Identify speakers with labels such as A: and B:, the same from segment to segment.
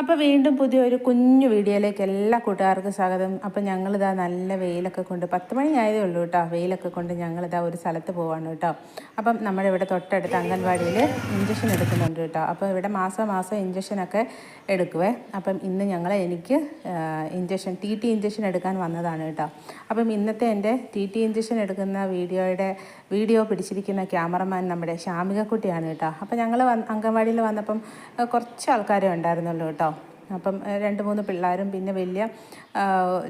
A: അപ്പോൾ വീണ്ടും പുതിയൊരു കുഞ്ഞു വീഡിയോയിലേക്ക് എല്ലാ കൂട്ടുകാർക്കും സ്വാഗതം. അപ്പോൾ ഞങ്ങളിതാ നല്ല വെയിലൊക്കെ കൊണ്ട് 10 മണി ആയതേ ഉള്ളൂ കേട്ടോ. വെയിലൊക്കെ കൊണ്ട് ഞങ്ങളിതാ ഒരു സ്ഥലത്ത് പോവാണ് കേട്ടോ. അപ്പം നമ്മുടെ ഇവിടെ തൊട്ടടുത്ത് അംഗൻവാടിയിൽ ഇഞ്ചക്ഷൻ എടുക്കുന്നുണ്ട് കേട്ടോ. അപ്പോൾ ഇവിടെ മാസം ഇഞ്ചക്ഷനൊക്കെ എടുക്കുവേ. അപ്പം ഇന്ന് എനിക്ക് ഇഞ്ചക്ഷൻ TT ഇഞ്ചക്ഷൻ എടുക്കാൻ വന്നതാണ് കേട്ടോ. അപ്പം ഇന്നത്തെ എൻ്റെ TT ഇഞ്ചക്ഷൻ എടുക്കുന്ന വീഡിയോ പിടിച്ചിരിക്കുന്ന ക്യാമറമാൻ നമ്മുടെ ഷാമികക്കുട്ടിയാണ് കേട്ടോ. അപ്പോൾ ഞങ്ങൾ അംഗൻവാടിയിൽ വന്നപ്പം കുറച്ച് ആൾക്കാരെ ഉണ്ടായിരുന്നുള്ളൂ കേട്ടോ. അപ്പം 2-3 പിള്ളേരും പിന്നെ വലിയ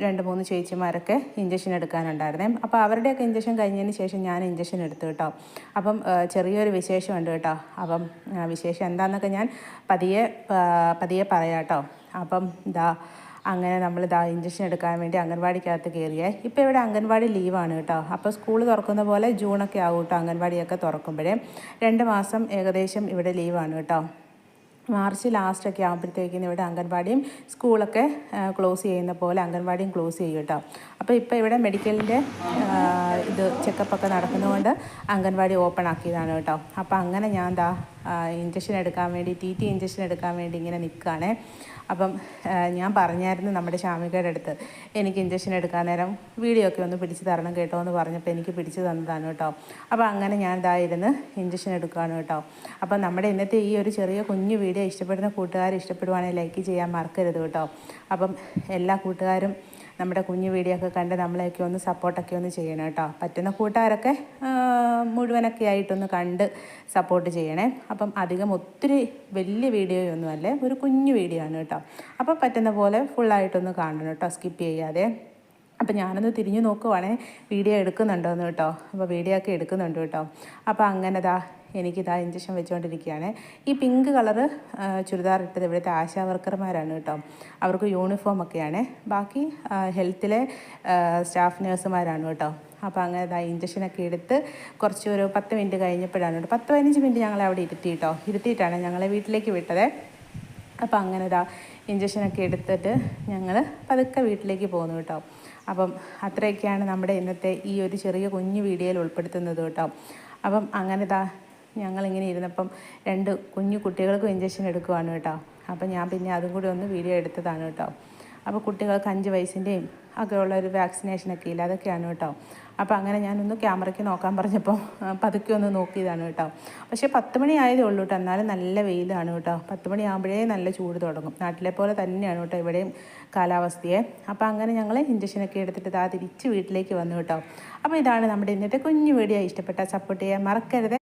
A: 2-3 ചേച്ചിമാരൊക്കെ ഇഞ്ചക്ഷൻ എടുക്കാനുണ്ടായിരുന്നേ. അപ്പോൾ അവരുടെയൊക്കെ ഇഞ്ചക്ഷൻ കഴിഞ്ഞതിന് ശേഷം ഞാൻ ഇഞ്ചക്ഷൻ എടുത്തു കേട്ടോ. അപ്പം ചെറിയൊരു വിശേഷമുണ്ട് കേട്ടോ. അപ്പം വിശേഷം എന്താണെന്നൊക്കെ ഞാൻ പതിയെ പറയാം കേട്ടോ. അപ്പം അങ്ങനെ നമ്മൾ ഇഞ്ചക്ഷൻ എടുക്കാൻ വേണ്ടി അംഗൻവാടിക്കകത്ത് കയറിയേ. ഇപ്പോൾ ഇവിടെ അംഗൻവാടി ലീവാണ് കേട്ടോ. അപ്പോൾ സ്കൂൾ തുറക്കുന്ന പോലെ ജൂണൊക്കെ ആവും കേട്ടോ അംഗൻവാടിയൊക്കെ തുറക്കുമ്പോഴേ. 2 മാസം ഏകദേശം ഇവിടെ ലീവാണ് കേട്ടോ. മാർച്ച് ലാസ്റ്റൊക്കെ ആകുമ്പോഴത്തേക്കിനും ഇവിടെ അംഗൻവാടിയും സ്കൂളൊക്കെ ക്ലോസ് ചെയ്യുന്ന പോലെ അംഗൻവാടിയും ക്ലോസ് ചെയ്യും കേട്ടോ. അപ്പോൾ ഇപ്പോൾ ഇവിടെ മെഡിക്കലിൻ്റെ ചെക്കപ്പൊക്കെ നടക്കുന്നതുകൊണ്ട് അംഗൻവാടി ഓപ്പൺ ആക്കിയതാണ് കേട്ടോ. അപ്പോൾ അങ്ങനെ ഞാൻ ഇഞ്ചക്ഷൻ എടുക്കാൻ വേണ്ടി TT ഇഞ്ചക്ഷൻ എടുക്കാൻ വേണ്ടി ഇങ്ങനെ നിൽക്കുകയാണേ. അപ്പം ഞാൻ പറഞ്ഞായിരുന്നു നമ്മുടെ ഷാമികയുടെ അടുത്ത് എനിക്ക് ഇഞ്ചക്ഷൻ എടുക്കാൻ നേരം വീഡിയോ ഒക്കെ ഒന്ന് പിടിച്ച് തരണം കേട്ടോ എന്ന് പറഞ്ഞപ്പോൾ എനിക്ക് പിടിച്ച് തന്നതാണ് കേട്ടോ. അപ്പോൾ അങ്ങനെ ഞാൻ ഇരുന്ന് ഇഞ്ചക്ഷൻ എടുക്കുകയാണ് കേട്ടോ. അപ്പം നമ്മുടെ ഇന്നത്തെ ഈ ഒരു ചെറിയ കുഞ്ഞു വീഡിയോ ഇഷ്ടപ്പെടുന്ന കൂട്ടുകാർ ഇഷ്ടപ്പെടുവാണെങ്കിൽ ലൈക്ക് ചെയ്യാൻ മറക്കരുത് കേട്ടോ. അപ്പം എല്ലാ കൂട്ടുകാരും നമ്മുടെ കുഞ്ഞു വീഡിയോ ഒക്കെ കണ്ട് നമ്മളെയൊക്കെ ഒന്ന് സപ്പോർട്ടൊക്കെ ഒന്ന് ചെയ്യണം കേട്ടോ. പറ്റുന്ന കൂട്ടുകാരൊക്കെ മുഴുവനൊക്കെ ആയിട്ടൊന്ന് കണ്ട് സപ്പോർട്ട് ചെയ്യണേ. അപ്പം ഒത്തിരി വലിയ വീഡിയോയൊന്നുമല്ലേ, ഒരു കുഞ്ഞു വീഡിയോ ആണ് കേട്ടോ. അപ്പോൾ പറ്റുന്ന പോലെ ഫുള്ളായിട്ടൊന്ന് കാണണം കേട്ടോ, സ്കിപ്പ് ചെയ്യാതെ. അപ്പോൾ ഞാനൊന്ന് തിരിഞ്ഞു നോക്കുവാണേ വീഡിയോ എടുക്കുന്നുണ്ടോയെന്ന് കേട്ടോ. അപ്പോൾ വീഡിയോ ഒക്കെ എടുക്കുന്നുണ്ട് കേട്ടോ. അപ്പോൾ അങ്ങനെ എനിക്കിതാ ഇഞ്ചക്ഷൻ വെച്ചുകൊണ്ടിരിക്കുകയാണ്. ഈ പിങ്ക് കളറ് ചുരിദാർ ഇട്ടത് ഇവിടുത്തെ ആശാ വർക്കർമാരാണ് കേട്ടോ. അവർക്ക് യൂണിഫോമൊക്കെയാണ്. ബാക്കി ഹെൽത്തിലെ സ്റ്റാഫ് നേഴ്സുമാരാണ് കേട്ടോ. അപ്പോൾ അങ്ങനെ ഇഞ്ചക്ഷനൊക്കെ എടുത്ത് ഒരു 10 മിനിറ്റ് കഴിഞ്ഞപ്പോഴാണ് കേട്ടോ, 10-15 മിനിറ്റ് ഞങ്ങളെ അവിടെ ഇരുത്തിയിട്ടാണ് ഞങ്ങളെ വീട്ടിലേക്ക് വിട്ടത്. അപ്പോൾ അങ്ങനെ ഇഞ്ചക്ഷനൊക്കെ എടുത്തിട്ട് ഞങ്ങൾ പതുക്കെ വീട്ടിലേക്ക് പോകുന്നു കേട്ടോ. അപ്പം അത്രയൊക്കെയാണ് നമ്മുടെ ഇന്നത്തെ ഈ ഒരു ചെറിയ കുഞ്ഞു വീഡിയോയിൽ ഉൾപ്പെടുത്തുന്നത് കേട്ടോ. അപ്പം അങ്ങനെ ഞങ്ങളിങ്ങനെ ഇരുന്നപ്പം 2 കുഞ്ഞു കുട്ടികൾക്കും ഇഞ്ചക്ഷൻ എടുക്കുവാണ് കേട്ടോ. അപ്പം ഞാൻ പിന്നെ അതും കൂടി ഒന്ന് വീഡിയോ എടുത്തതാണ് കേട്ടോ. അപ്പോൾ കുട്ടികൾക്ക് 5 വയസ്സിൻ്റെയും ഒക്കെ ഉള്ളൊരു വാക്സിനേഷനൊക്കെ ഇല്ല, അതൊക്കെയാണ് കേട്ടോ. അപ്പോൾ അങ്ങനെ ഞാനൊന്ന് ക്യാമറയ്ക്ക് നോക്കാൻ പറഞ്ഞപ്പോൾ പതുക്കെ ഒന്ന് നോക്കിയതാണ് കേട്ടോ. പക്ഷേ 10 മണി ആയതേ ഉള്ളൂ കേട്ടോ. എന്നാലും നല്ല വെയിലാണ് കേട്ടോ. 10 മണി ആകുമ്പോഴേ നല്ല ചൂട് തുടങ്ങും. നാട്ടിലെ പോലെ തന്നെയാണ് കേട്ടോ ഇവിടെയും കാലാവസ്ഥയെ. അപ്പോൾ അങ്ങനെ ഞങ്ങൾ ഇഞ്ചക്ഷനൊക്കെ എടുത്തിട്ട് തിരിച്ച് വീട്ടിലേക്ക് വന്നു കേട്ടോ. അപ്പോൾ ഇതാണ് നമ്മുടെ ഇന്നത്തെ കുഞ്ഞു വീഡിയോ. ഇഷ്ടപ്പെട്ടാൽ സപ്പോർട്ട് ചെയ്യാൻ മറക്കരുത്.